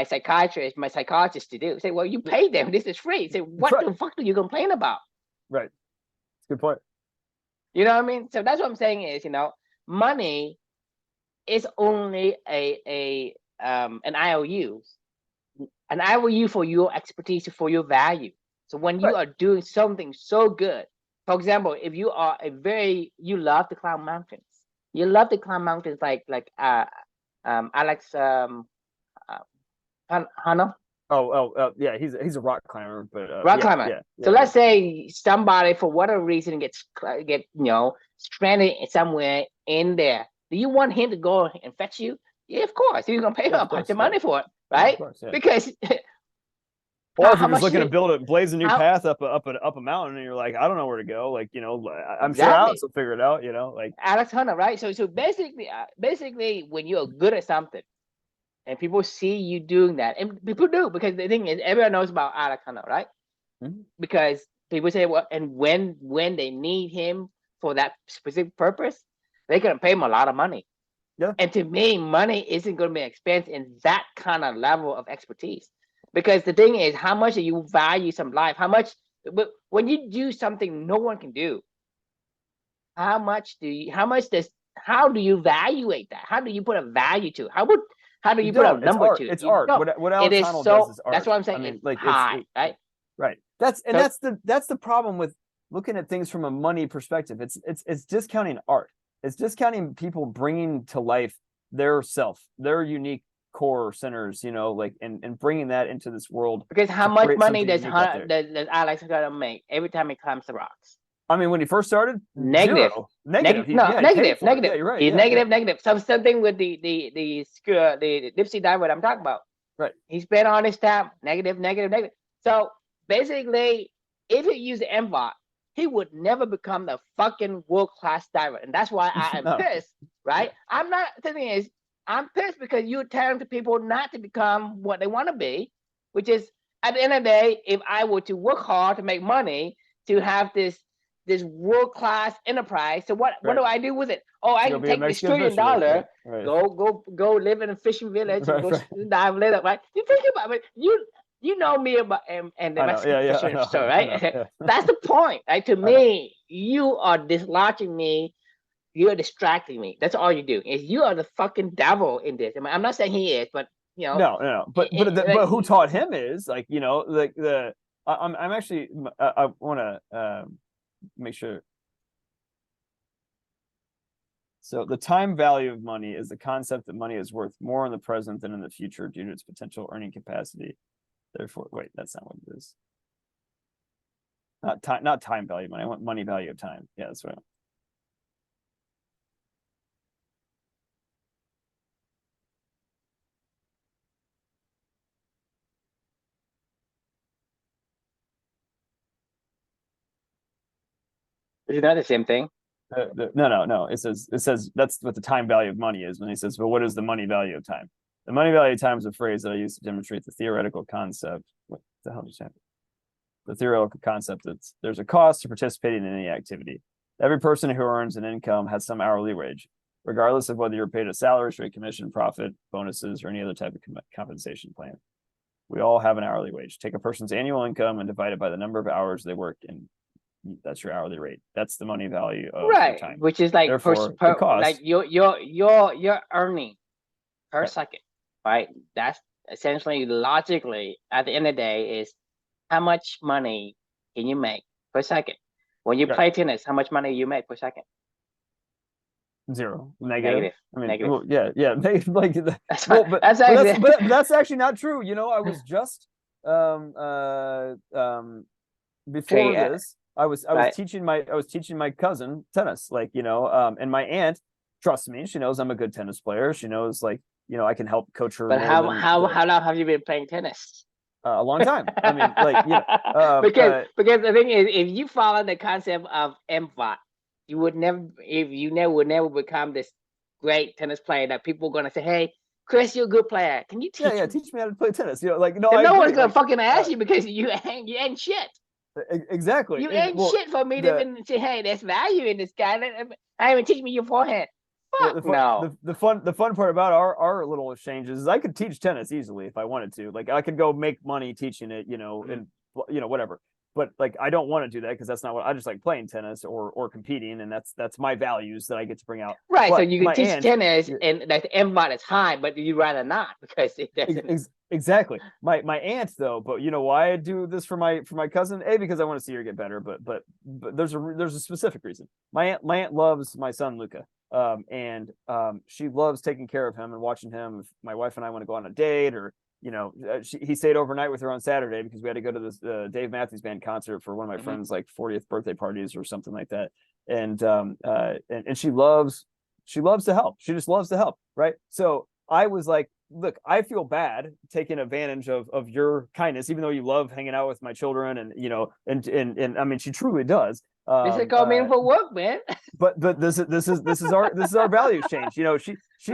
psychologist to do. Say, well, you pay them. This is free. Say, what the fuck do you complain about? Right. Good point. You know what I mean? So that's what I'm saying is, you know, money is only an IOU, for your expertise, for your value. So when you are doing something so good, for example, if you are you love to climb mountains, like Alex Hannah. Yeah, he's a rock climber, but rock climber. So let's say somebody for whatever reason get you know, stranded somewhere in there. Do you want him to go and fetch you? Yeah, of course. You're gonna pay him a bunch of money for it, right? Because or if you're just looking to blaze a new path up a mountain, and you're like, I don't know where to go. Like, you know, I'm sure Alex will figure it out. You know, like Alex Hunter, right? So basically, when you're good at something, and people see you doing that, and people do, because the thing is, everyone knows about Alex Hunter, right? Because people say, well, and when they need him for that specific purpose, they're gonna pay him a lot of money. Yeah. And to me, money isn't gonna be an expense in that kind of level of expertise. Because the thing is, how much do you value some life? How much, when you do something no one can do, how do you evaluate that? How do you put a value to it? How do you put a number to it? It's art. What Alex Honnold does is art. That's what I'm saying. I mean, like, high, right? Right. That's the problem with looking at things from a money perspective. It's discounting art. It's discounting people bringing to life their self, their unique core centers, you know, like, and bringing that into this world. Because how much money does Alex gotta make every time he climbs the rocks? I mean, when he first started, negative. Negative. Negative. Yeah, you're right. He's negative. Something with the deep sea diver that I'm talking about. Right. He spent all his time negative. So basically, if he used the MBOT, he would never become the fucking world-class diver. And that's why I am pissed, right? I'm not, the thing is, I'm pissed because you're telling people not to become what they want to be, which is, at the end of the day, if I were to work hard to make money, to have this world-class enterprise, so what do I do with it? Oh, I can take this $1 trillion, go live in a fishing village, and go dive later, right? You think about it, you know me about and the Mexican fishing story, right? That's the point, right? To me, you are dislodging me. You're distracting me. That's all you do. Is you are the fucking devil in this. I mean, I'm not saying he is, but you know. No. But who taught him is, like, you know, like I'm actually I want to make sure. So the time value of money is the concept that money is worth more in the present than in the future due to its potential earning capacity. Therefore, wait, that's not what it is. Not time value of money. I want money value of time. Yeah, that's right. Is it not the same thing? No. It says that's what the time value of money is. When he says, well, what is the money value of time? The money value of time is a phrase that I use to demonstrate the theoretical concept. What the hell just happened? The theoretical concept that there's a cost to participating in any activity. Every person who earns an income has some hourly wage, regardless of whether you're paid a salary, straight commission, profit, bonuses, or any other type of compensation plan. We all have an hourly wage. Take a person's annual income and divide it by the number of hours they work, and that's your hourly rate. That's the money value of your time. Which is like like you're earning per second, right? essentially logically at the end of the day is how much money can you make per second? When you Yeah. play tennis, how much money you make per second? Zero. Negative. Negative. I mean, Negative. well, yeah, negative, like That's well, fine. That's actually but that's actually not true. You know, I was just um uh um before okay, this, I was right? teaching my cousin tennis, like, and my aunt trusts me. She knows I'm a good tennis player. She knows, like, I can help coach her But more how than how how long have you been playing tennis? a long time. I mean, like, because because the thing is, if you follow the concept of MVOT, you would never, if you never would never become this great tennis player that people are gonna say, "Hey, Chris, you're a good player. Can you yeah, teach yeah, me?" teach me how to play tennis. Like, no, And I no one's agree. gonna Like, fucking uh, ask you because you ain't shit. exactly. You And ain't well, shit for me to the even say, "Hey, there's value in this guy." I even teach me your forehand. the Fuck the fun no. the fun part about our little exchanges is I could teach tennis easily if I wanted to. Like, I could go make money teaching it, Mhm. and whatever. But, like, I don't want to do that because that's not what I just like playing tennis or competing, and that's my values that I get to bring out. Right, so But you can my teach aunt, tennis yeah, and that the MVOT is high, but you'd rather not because it doesn't. exactly. My aunt, though, but you know why I do this for my cousin? A, because I want to see her get better, but there's a specific reason. My aunt loves my son Luca. And she loves taking care of him and watching him. If my wife and I want to go on a date, or he stayed overnight with her on Saturday because we had to go to this Dave Matthews Band concert for one of my Mhm. friends' like 40th birthday parties or something like that. And she loves to help. She just loves to help, right? So I was like, look, I feel bad taking advantage of your kindness, even though you love hanging out with my children, and I mean, she truly does. This is Um, called uh, meaningful work, man. but this is our value exchange. She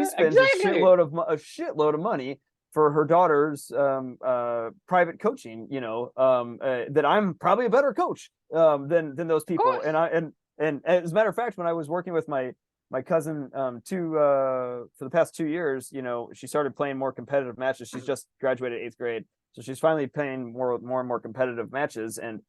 spends a Exactly. shitload of money for her daughter's private coaching. That I'm probably a better coach than those Of people. course. And as a matter of fact, when I was working with my cousin for the past 2 years, she started playing more competitive matches. She's just graduated 8th grade, so she's finally playing more and more competitive matches. And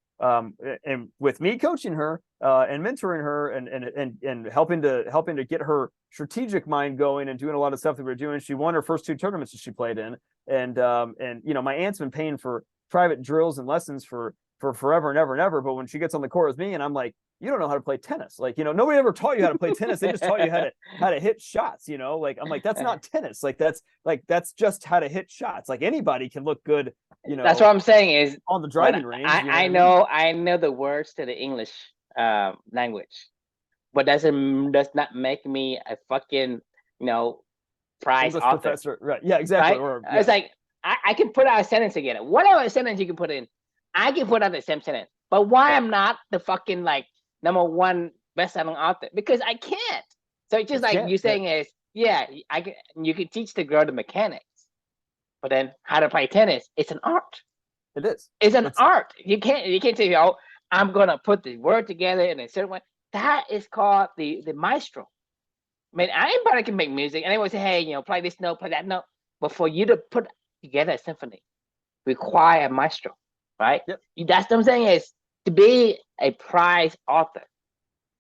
with me coaching her and mentoring her and helping to get her strategic mind going and doing a lot of stuff that we're doing, she won her first 2 tournaments that she played in. And my aunt's been paying for private drills and lessons for forever and ever and ever. But when she gets on the court with me, and I'm like, you don't know how to play tennis. Like, nobody ever taught you how to play tennis. They just taught you how to hit shots. Like, I'm like, that's not tennis. That's just how to hit shots. Like, anybody can look good, That's what I'm saying is on the when driving range. I You know what I I mean? know I know the words to the English language, but does not make me a fucking you know prize English author, professor, right? Yeah, exactly. right? Or It's yeah, like I can put out a sentence together. Whatever sentence you can put in, I can put out the same sentence. But why right. I'm not the fucking like number one best-selling author? Because I can't. So it's just Because you like can't. you Yeah, saying is, yeah, I can. You can teach the girl the mechanics, but then how to play tennis, it's an art. it is. It's an It's art. You can't say, oh, I'm gonna put the word together in a certain way. That is called the maestro. I mean, anybody can make music. Anyone say, hey, play this note, play that note. But for you to put together a symphony require a maestro, right? yep. That's what I'm saying is to be a prize author,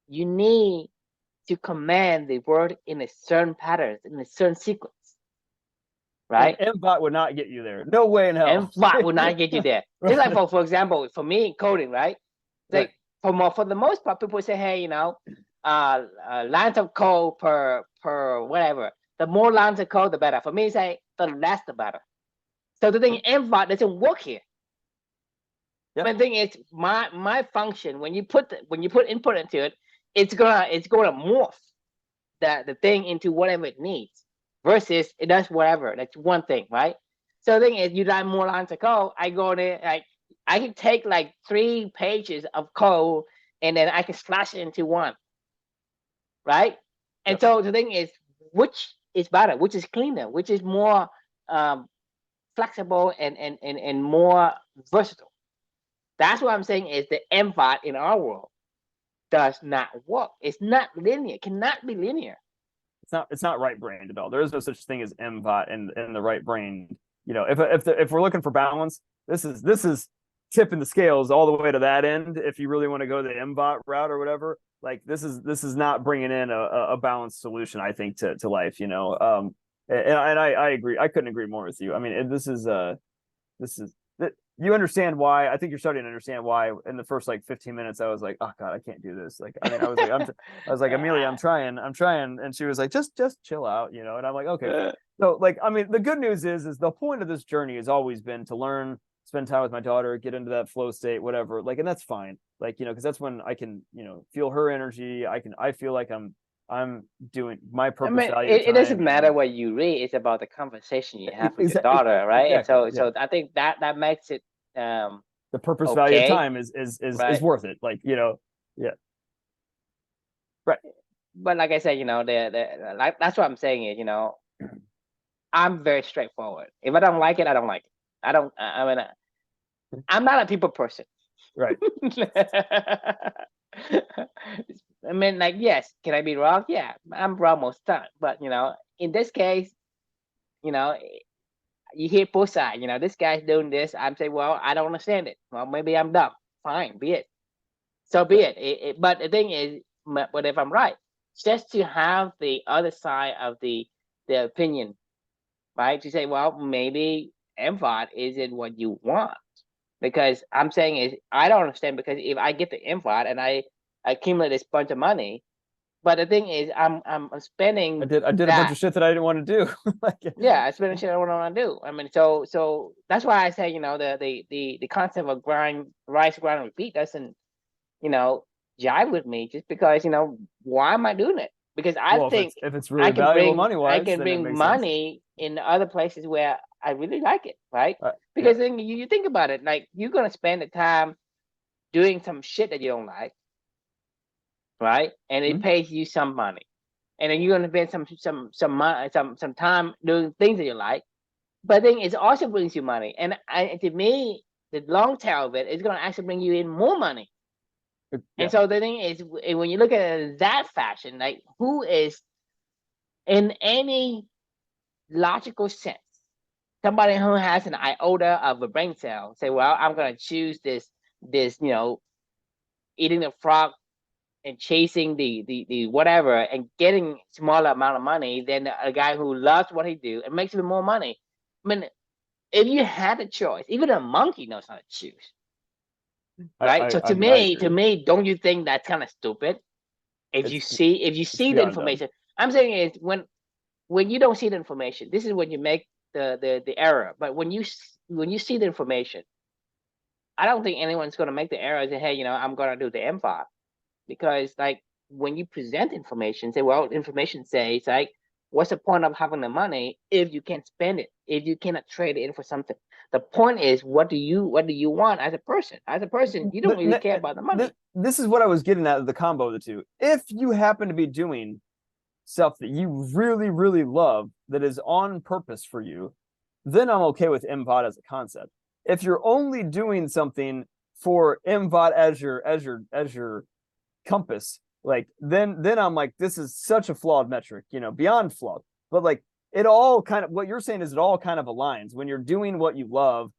you need to command the word in a certain pattern, in a certain sequence, And right? MBot would not get you there. No way in hell. And what will not get you there? Just like Right. for example, for me in coding, right? Right. Like for the most part, people say, hey, lines of code per whatever. The more lines of code, the better. For me, say the less the better. So the thing MVOT doesn't work here. Yep. But the thing is, my function when you put input into it, it's gonna morph the thing into whatever it needs. Versus it does whatever. That's one thing, right? So the thing is, you write more lines of code. I go there, like I can take like 3 pages of code and then I can slash it into one, right? And Yep. so the thing is, which is better, which is cleaner, which is more um, flexible and more versatile. That's what I'm saying is the MVOT in our world does not work. It's not linear. It cannot be linear. It's not right brained at all. There is no such thing as MBot in the right brain. If we're looking for balance, this is tipping the scales all the way to that end. If you really want to go the MBot route or whatever, like this is not bringing in a balanced solution, I think, to life. And I agree. I couldn't agree more with you. I mean, this is you understand why. I think you're starting to understand why in the first like 15 minutes I was like, oh God, I can't do this. Like, I mean, I was like, I was like, Amelia, I'm trying. And she was like, just chill out, you know? And I'm like, okay. So like, I mean, the good news is the point of this journey has always been to learn, spend time with my daughter, get into that flow state, whatever. Like, and that's fine. Like, you know, because that's when I can, you know, feel her energy. I feel like I'm doing my I purpose mean, value it doesn't time. matter And what you read. It's about the conversation you have with your exactly, daughter, right? And exactly. Yeah. so I think that makes it The purpose value of okay, time is right? worth it. Like, you know, yeah. Right. But like I said, you know, the like that's what I'm saying is, you know, I'm very straightforward. If I don't like it, I don't like it. I don't. I mean, I'm not a people person. Right. I mean, like, yes, can I be wrong? Yeah, I'm wrong most of the time. But you know, in this case, you know, you hear both sides. You know, this guy's doing this. I'm saying, well, I don't understand it. Well, maybe I'm dumb. Fine, be it. So be Right. it. But the thing is, but if I'm right, just to have the other side of the opinion, right? To say, well, maybe MVOD isn't what you want. Because I'm saying is I don't understand because if I get the MVOD and I accumulate this bunch of money, but the thing is I'm spending I did a bunch that. of shit that I didn't want to do. Like, Yeah, I spend shit I don't want to do. I mean, so that's why I say, you know, the concept of rise, grind, and repeat doesn't, you know, jive with me just because, you know, why am I doing it? Because I well, think if it's really valuable money I wise, can then it bring makes sense. money in other places where I really like it, right? Yeah. Because then you think about it, like you're gonna spend the time doing some shit that you don't like, right? And it Hmm? pays you some money, and then you're gonna spend some time doing things that you like. But then it also brings you money, and to me, the long tail of it is gonna actually bring you in more money. Yeah. And so the thing is, when you look at it in that fashion, like who is in any logical sense, somebody who has an iota of a brain cell say, well, I'm gonna choose this, you know, eating the frog and chasing the whatever and getting smaller amount of money than a guy who loves what he do and makes even more money. I mean, if you had a choice, even a monkey knows how to choose, right? So I to agree. me, don't you think that's kind of stupid? It's If you it's see the beyond dumb. information, I'm saying is when you don't see the information, this is when you make the error. But when you see the information, I don't think anyone's going to make the error and say, hey, you know, I'm going to do the M5 because like when you present information, say, well, information says like, what's the point of having the money if you can't spend it, if you cannot trade it in for something? The point is, what do you want as a person? As a person, you don't really care about the money. This is what I was getting at, the combo of the two. If you happen to be doing stuff that you really, really love that is on purpose for you, then I'm okay with MVOD as a concept. If you're only doing something for MVOD as your compass, like then I'm like, this is such a flawed metric, you know, beyond flawed. But like it all kind of what you're saying is it all kind of aligns when you're doing what you love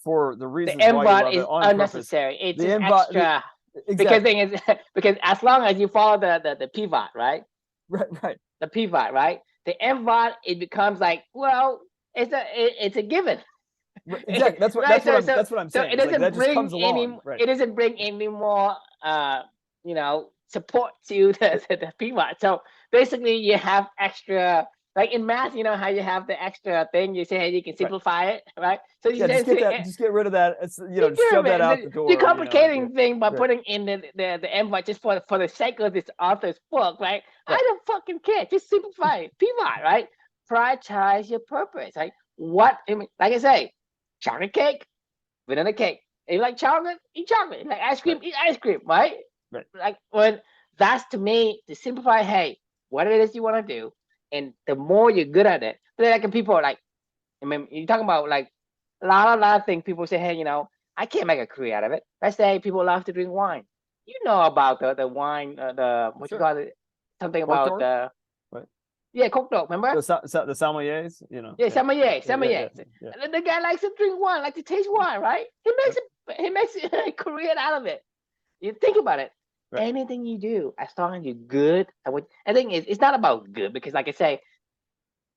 for the The reasons why you MVOT love it is on purpose. unnecessary. It's The just MVOD, extra because exactly. thing is because as long as you follow the pivot, right? Right, right. The pivot, right? The MVOT it becomes like, well, it's a given. Exactly. Right, That's what I'm so saying. It's like that just comes along. Right. it doesn't bring any more you know, support to the pivot. So basically you have extra, like in math, you know how you have the extra thing, you say, hey, you can Right. simplify it, right? So you Yeah, just get that, say just get rid of that. It's, you know, take just care shove of that it. out the The door, you know, like, yeah. complicating thing by Right. putting in the invite just for the sake of this author's book, right? I Right. don't fucking care. Just simplify it. Pivot, right? Prioritize your purpose. Like what? I mean, like I say, chocolate cake, vanilla cake. If you like chocolate, eat chocolate. If you like ice cream, Right. eat ice cream, right? Right. Like when that's to me to simplify. Hey, what it is you want to do, and the more you're good at it, but then like people are like, I mean, you're talking about like a lot of things. People say, hey, you know, I can't make a career out of it. Let's say people love to drink wine. You know about the wine, the what you Sure. call it, something Cork about door. Right. yeah, cocktail. Remember? The sommeliers, you know. Yeah, Yeah. sommelier, Yeah. Yeah. sommelier. Yeah. Yeah. The guy likes to drink wine, like to taste wine, right? Yep. He makes a career out of it. You think about it. Right. Anything you do, as long as you're good at what I think it's not about good because, like I say,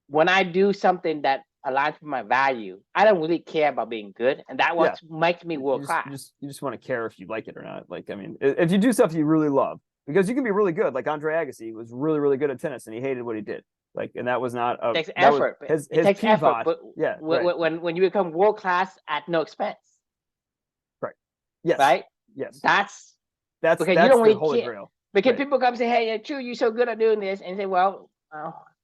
when I do something that aligns with my value, I don't really care about being good, and that what makes me world class. You just want to care if you like it or not. Like, I mean, if you do stuff you really love, because you can be really good. Like Andre Agassi was really, really good at tennis, and he hated what he did. Like, and that was not a, It takes that was effort. his takes pivot. effort, but Yeah, right. when you become world class at no expense, Right. Yes. right? Yes. That's because you that's don't the really holy care. grail. Because Right. people come and say, "Hey, yeah, true, you're so good at doing this," and say, "Well,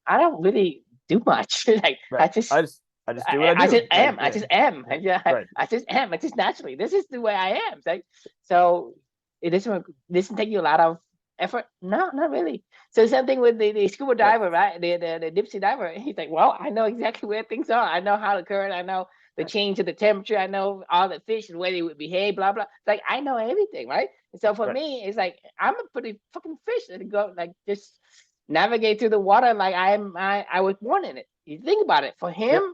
I don't really do much. Like Right. I just do what I do. I just Like, am. I just am. Yeah, right. I just am. I just naturally. This is the way I am. Like, so it doesn't take you a lot of effort. No, not really. So same thing with the scuba Right. diver, right? The deep sea diver. He's like, well, I know exactly where things are. I know how the current. I know the change of the temperature. I know all the fish and where they would behave. Blah blah. It's like I know everything, right? And so for Right. me, it's like I'm a pretty fucking fish that go like just navigate through the water like I was born in it. You think about it. For him, Yep.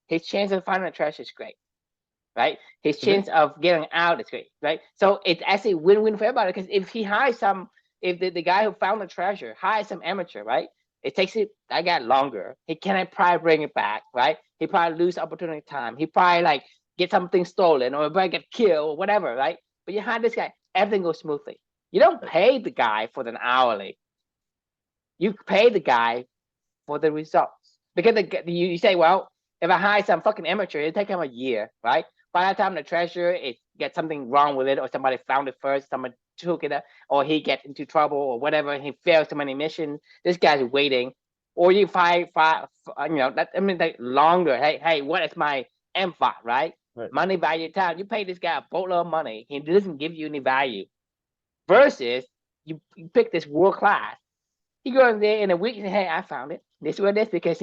his chance of finding a treasure is great, right? His Agreed. chance of getting out is great, right? So it's actually win-win for everybody because if he hires some, if the guy who found the treasure hires some amateur, right? It takes it that guy longer. He cannot probably bring it back, right? He probably lose opportunity time. He probably like get something stolen or probably get killed or whatever, right? But you hire this guy, everything goes smoothly. You don't pay the guy for an hourly. You pay the guy for the results. Because you say, well, if I hire some fucking amateur, it'll take him a year, right? By the time the treasure it gets something wrong with it, or somebody found it first, someone took it, or he gets into trouble, or whatever, he fails too many missions. This guy's waiting, or you find, that I mean, like longer. Hey, what is my MFOT, right? Right. Money value time. You pay this guy a boatload of money, he doesn't give you any value. Versus you pick this world class, he goes there in a week and say, hey, I found it. This is where this because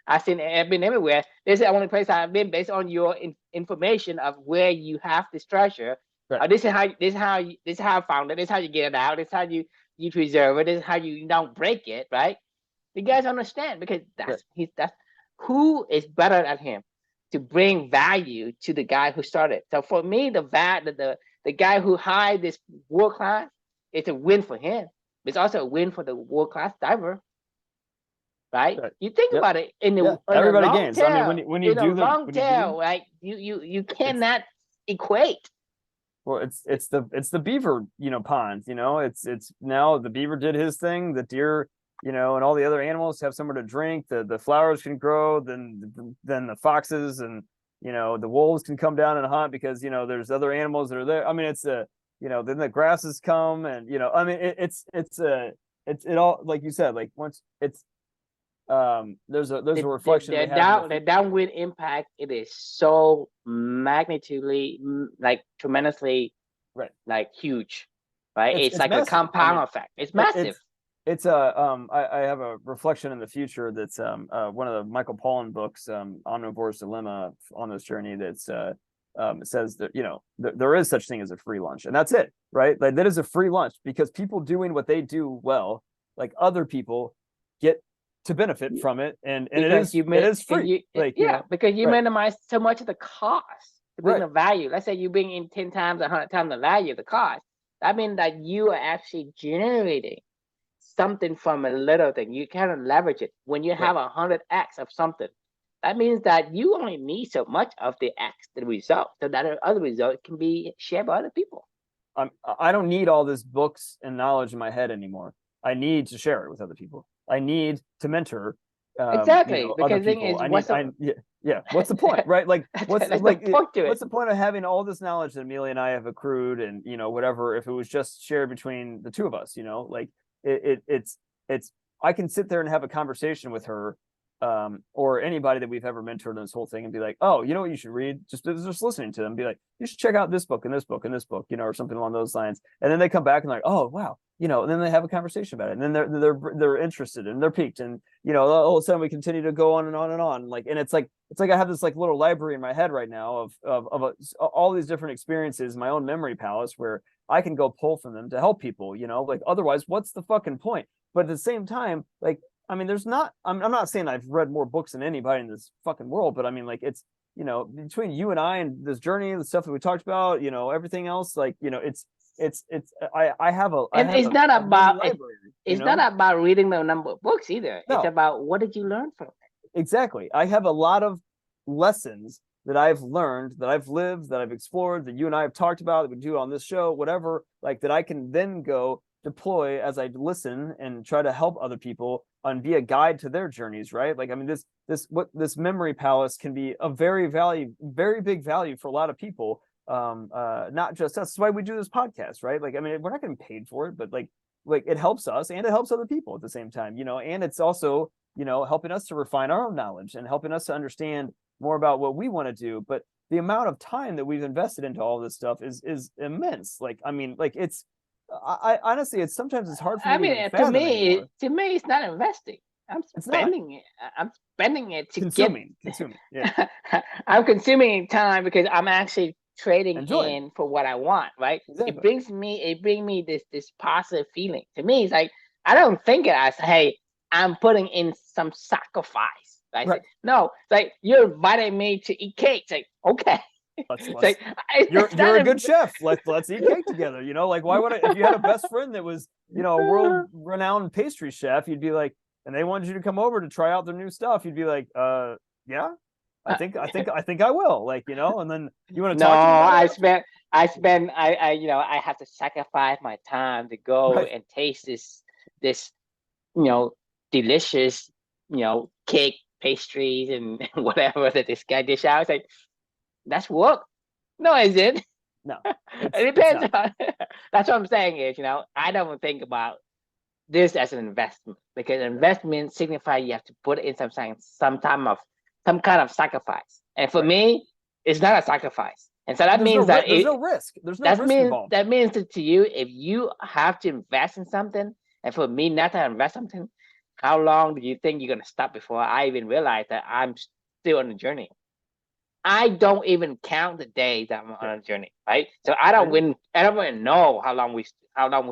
I've been everywhere. This is the only place I've been based on your information of where you have this treasure. Right. This is how I found it. This is how you get it out. This is how you preserve it. This is how you don't break it, right? You guys understand because that's who is better than him to bring value to the guy who started. So for me, the guy who hired this world class, it's a win for him. It's also a win for the world class diver, right? You think Yep. about it in the Yeah. in a Everybody long gains. tail, I mean, when you in a do the long tail, right? You cannot equate. well, it's the beaver, pond. It's now the beaver did his thing. The deer, and all the other animals have somewhere to drink. The flowers can grow. Then the foxes and the wolves can come down and hunt because there's other animals that are there. I mean, it's a then the grasses come and I mean it's it all like you said, like once it's there's a reflection we have The downwind impact it is so magnitudely like tremendously right like huge, right? It's like a massive. compound effect. It's massive. It's I have a reflection in the future that's one of the Michael Pollan books, Omnivore's Dilemma on this journey that's it says that there is such thing as a free lunch, and that's it, right? Like that is a free lunch because people doing what they do well, like other people, get to benefit from it, and it is free. Because you right, minimize so much of the cost to bring right, the value. Let's say you bring in 10 times, 100 times the value of the cost. That means that you are actually generating something from a little thing. You kind of leverage it. When you have 100x of something, that means that you only need so much of the X, the result, so that other result can be shared by other people. I don't need all this books and knowledge in my head anymore. I need to share it with other people. I need to mentor Exactly, other because the thing people. is, What's the point, right? Like what's the point of having all this knowledge that Amelia and I have accrued and whatever if it was just shared between the two of us, like it's I can sit there and have a conversation with her or anybody that we've ever mentored in this whole thing and be like, oh, you know what you should read? Just listening to them, be like, you should check out this book and this book and this book, or something along those lines. And then they come back and like, oh wow, and then they have a conversation about it, and then they're interested and they're piqued, and all of a sudden we continue to go on and on and on. Like, and it's like I have this like little library in my head right now of all these different experiences, my own memory palace, where I can go pull from them to help people. Like otherwise, what's the fucking point? But at the same time, like, I mean, I'm not saying I've read more books than anybody in this fucking world, but I mean, like, it's, between you and I and this journey and the stuff that we talked about, everything else, like, I have a, and it's not about reading the number of books either. No. It's about what did you learn from it? Exactly. I have a lot of lessons that I've learned, that I've lived, that I've explored, that you and I have talked about, that we do on this show, whatever, like that I can then go deploy as I listen and try to help other people and be a guide to their journeys, right? Like, I mean, this memory palace can be a very big value for a lot of people. Not just us. That's why we do this podcast, right? Like, I mean, we're not getting paid for it, but like it helps us and it helps other people at the same time, and it's also, helping us to refine our own knowledge and helping us to understand more about what we want to do. But the amount of time that we've invested into all this stuff is immense. Like, I mean, like I honestly, sometimes it's hard for me I to even mean, fathom anymore. to me, it's not investing. I'm It's not spending it. I'm spending it to consuming. Yeah. I'm consuming time because I'm actually trading Enjoy. in for what I want, right? Exactly. It brings me this positive feeling. To me, it's like I don't think it as, hey, I'm putting in some sacrifice. Right? Right. No, it's like you're inviting me to eat cake. It's like, okay. Let's like, you're a good chef. Let's eat cake together. Like, why would I? If you had a best friend that was, a world-renowned pastry chef, you'd be like, and they wanted you to come over to try out their new stuff, you'd be like, yeah, I think I will. Like, and then you want to no, talk to me about it? I have to sacrifice my time to go and taste this, delicious, cake, pastries, and whatever that this guy dish out. It's like, that's work. No, is it? No, it depends on. That's what I'm saying is, I don't think about this as an investment, because investment signifies you have to put in some kind of sacrifice. And for me, it's not a sacrifice. And so that means that there's no risk. There's no risk involved. That means that to you, if you have to invest in something, and for me not to invest something, how long do you think you're gonna stop before I even realize that I'm still on the journey? I don't even count the days that I'm on a journey, right? So I don't even know how long we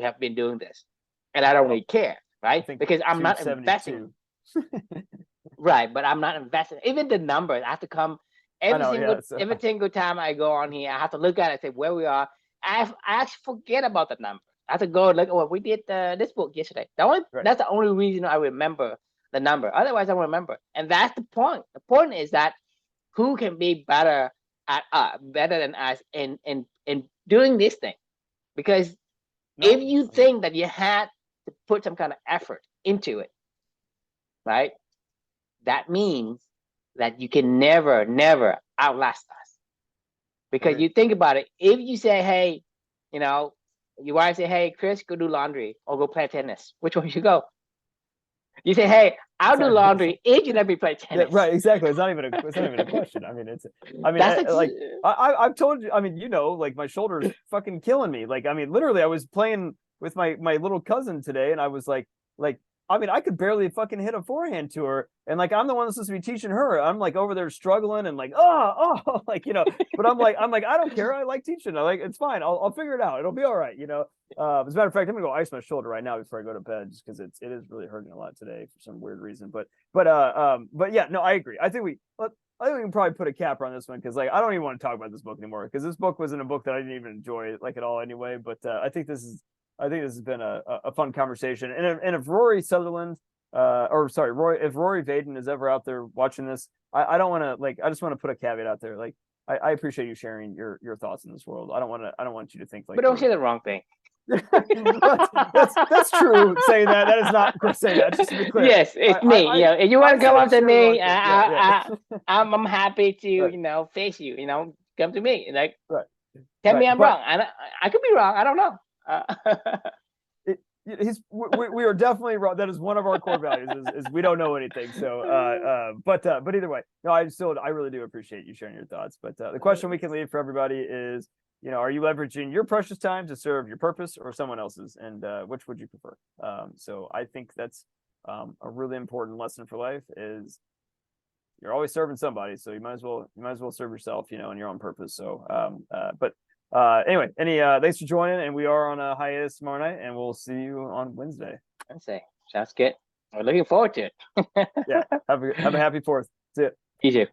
have been doing this, and I don't really care, right? Because I'm not investing. Right, but I'm not investing. Even the numbers, I have to come every single time I go on here. I have to look at it and say where we are. I actually forget about the number. I have to go look at what we did this book yesterday. That's the only reason I remember the number. Otherwise, I don't remember. And that's the point. The point is that who can be better than us in doing this thing? Because if you think that you had to put some kind of effort into it, right? That means that you can never outlast us. Because you think about it, if you say, hey, your wife say, hey, Chris, go do laundry or go play tennis, which one you go? You say, hey, I'll do laundry if you let me play tennis. Yeah, right, exactly. It's not even a question. I mean, I've told you, I mean, like my shoulder's fucking killing me. Like, I mean, literally, I was playing with my little cousin today, and I was like, I mean, I could barely fucking hit a forehand to her, and like I'm the one that's supposed to be teaching her. I'm like over there struggling and like, like, but I'm like, I don't care. I like teaching. It's fine. I'll figure it out. It'll be all right. As a matter of fact, I'm gonna go ice my shoulder right now before I go to bed, just because it is really hurting a lot today for some weird reason. But yeah, no, I agree. I think we can probably put a cap on this one, because like I don't even want to talk about this book anymore, because this book wasn't a book that I didn't even enjoy like at all anyway. But I think this has been a fun conversation. And if Rory Sutherland, if Rory Vaden is ever out there watching this, I don't want to I just want to put a caveat out there. Like, I appreciate you sharing your thoughts in this world. I don't want you to think like. But don't say the wrong thing. that's true. Saying that is not saying that. Just to be clear. Yes, it's me. If you want to come up to me, I'm happy to face you. Come to me. Like, tell me I'm wrong. I could be wrong. I don't know. We are definitely wrong. That is one of our core values is we don't know anything. So but either way, no, I really do appreciate you sharing your thoughts. But the question we can leave for everybody is, are you leveraging your precious time to serve your purpose or someone else's, and which would you prefer? So I think that's a really important lesson for life, is you're always serving somebody, so you might as well serve yourself, and your own purpose. So anyway, thanks for joining, and we are on a hiatus tomorrow night, and we'll see you on Wednesday. Sounds good. We're looking forward to it. Yeah, have a happy 4th. See ya. You too.